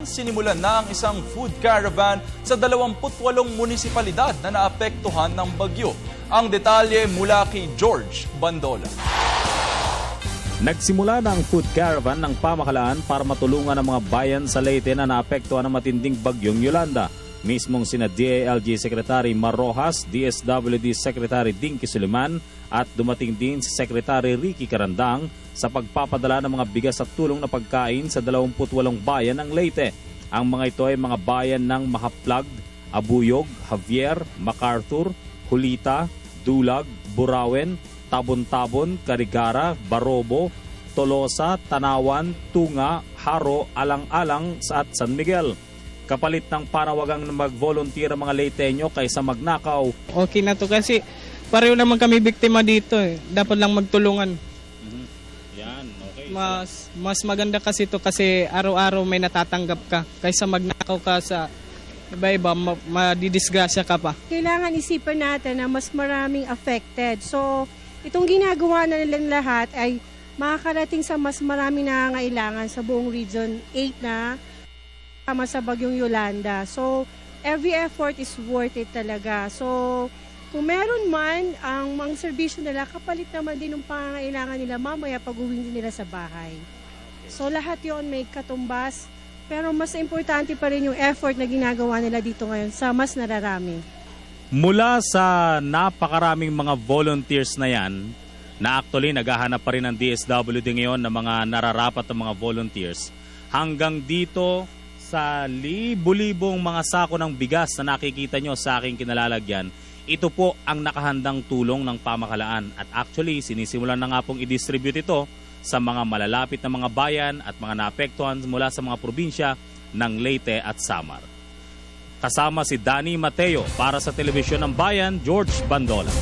Sinimulan na ang isang food caravan sa 28 munisipalidad na naapektuhan ng bagyo. Ang detalye mula kay George Bandola. Nagsimula na ang food caravan ng pamahalaan para matulungan ang mga bayan sa Leyte na naapektuhan ng matinding bagyong Yolanda. Mismong sina DILG Secretary Mar Rojas, DSWD Secretary Dinky Suliman at dumating din si Secretary Ricky Carandang sa pagpapadala ng mga bigas at tulong na pagkain sa 28 bayan ng Leyte. Ang mga ito ay mga bayan ng Mahaplag, Abuyog, Javier, MacArthur, Hulita, Dulag, Burawen, Tabon-Tabon, Carigara, Barobo, Tolosa, Tanawan, Tunga, Haro, Alang-Alang at San Miguel. Kapalit ng panawagang na mag-volunteer ang mga Leyteño kaysa magnakaw. Okay na to kasi pareho naman kami biktima dito eh. Dapat lang magtulungan. Yan, okay. Mas maganda kasi to kasi araw-araw may natatanggap ka kaysa magnakaw ka sa iba-iba, madidisgrasya ka pa. Kailangan isipan natin na mas maraming affected. So, itong ginagawa na nilang lahat ay makakarating sa mas maraming nangangailangan sa buong Region 8 na tama sa bagyong Yolanda. So, every effort is worth it talaga. So, kung meron man, ang mga serbisyo nila, kapalit naman din ng pangangailangan nila mamaya pag-uwi nila sa bahay. So, lahat yon may katumbas. Pero mas importante pa rin yung effort na ginagawa nila dito ngayon sa mas nararami. Mula sa napakaraming mga volunteers na yan, na actually naghahanap pa rin ng DSWD ngayon ng mga nararapat ng mga volunteers, hanggang dito sa libu-libong mga sako ng bigas na nakikita nyo sa aking kinalalagyan, ito po ang nakahandang tulong ng pamahalaan. At actually, sinisimulan na nga pong i-distribute ito sa mga malalapit na mga bayan at mga naapektuhan mula sa mga probinsya ng Leyte at Samar. Kasama si Danny Mateo para sa Telebisyon ng Bayan, George Bandola.